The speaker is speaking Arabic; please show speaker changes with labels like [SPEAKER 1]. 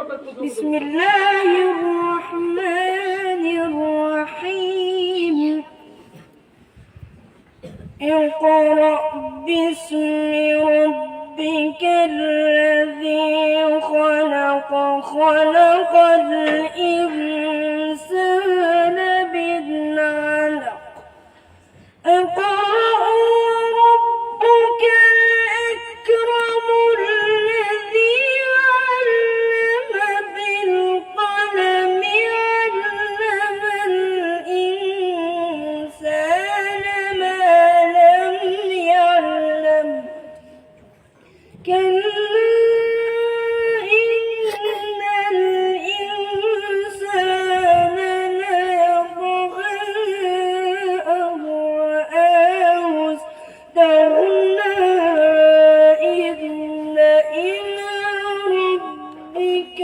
[SPEAKER 1] بسم الله الرحمن الرحيم. اقرأ باسم ربك الذي خلق، خلق الإنسان من علق. اقرأ وربك الأكرم الذي علم بالقلم، علم الإنسان ما لم يعلم. كلا إن الإنسان ليطغى أن رآه استغنى. إن إلى ربك